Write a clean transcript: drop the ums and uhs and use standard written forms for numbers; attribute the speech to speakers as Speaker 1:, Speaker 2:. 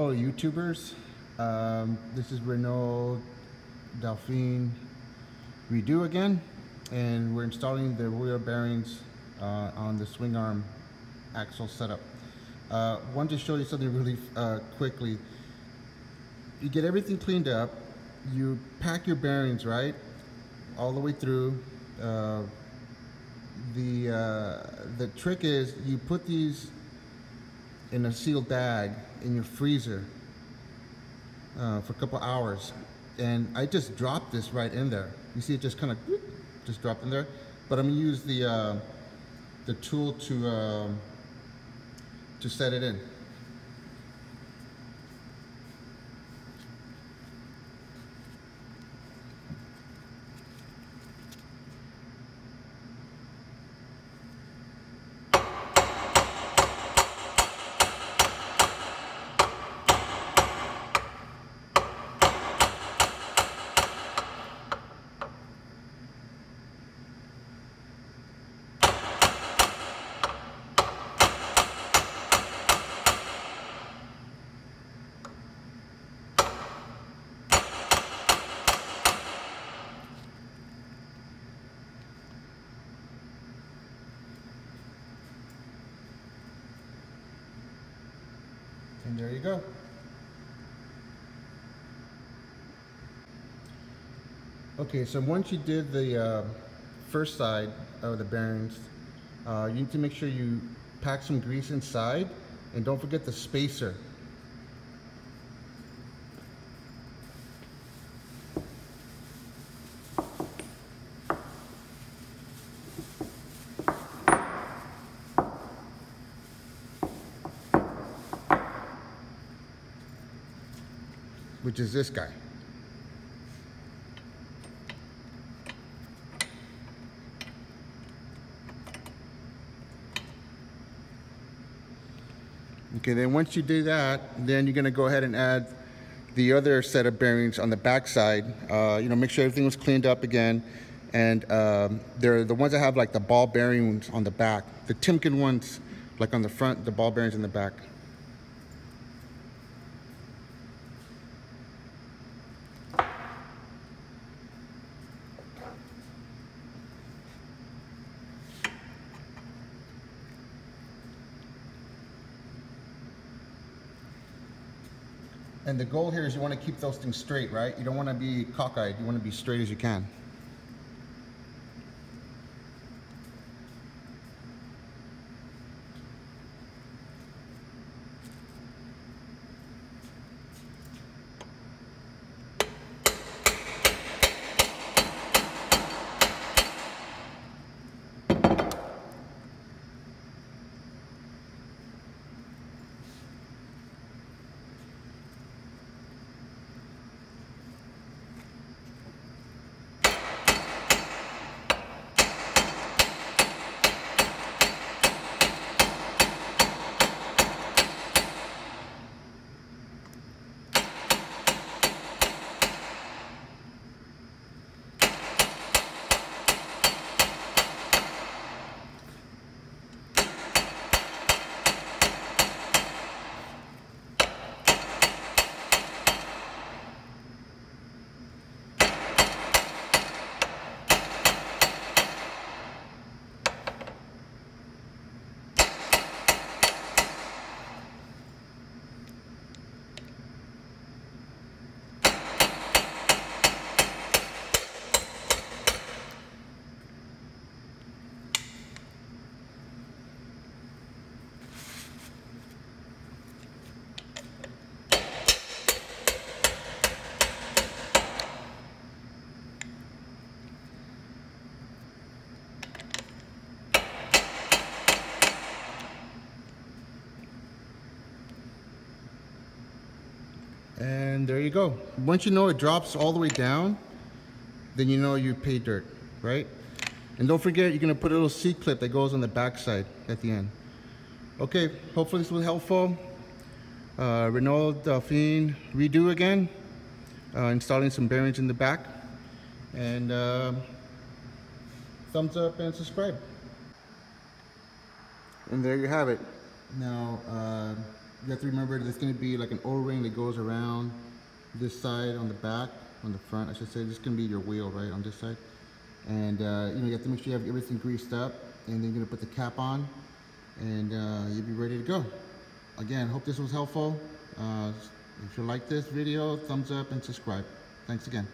Speaker 1: fellow YouTubers. This is Renault DAUPHINE Redux again, and we're installing the wheel bearings on the swing arm axle setup. Wanted to show you something really quickly. You get everything cleaned up, you pack your bearings right all the way through. The trick is you put these in a sealed bag in your freezer for a couple hours, and I just dropped this right in there. You see it just kind of just dropped in there, but I'm gonna use the tool to set it in. And there you go. Okay, so once you did the first side of the bearings, you need to make sure you pack some grease inside, and don't forget the spacer. Which is this guy. Okay, then once you do that, then you're gonna go ahead and add the other set of bearings on the back side. Make sure everything was cleaned up again. And they're the ones that have like the ball bearings on the back. The Timken ones, like on the front, the ball bearings in the back. And the goal here is you want to keep those things straight, right? You don't want to be cockeyed. You want to be straight as you can. And there you go. Once you know it drops all the way down, then you know you paid dirt, right? And don't forget, you're gonna put a little C-clip that goes on the back side at the end. Okay, hopefully this was helpful. Renault DAUPHINE Redux again, installing some bearings in the back. And thumbs up and subscribe. And there you have it. Now, you have to remember there's going to be like an O-ring that goes around this side on the back, on the front, I should say. This is going to be your wheel, right, on this side. And you have to make sure you have everything greased up, and then you're going to put the cap on, and you'll be ready to go. Again, hope this was helpful. If you like this video, thumbs up and subscribe. Thanks again.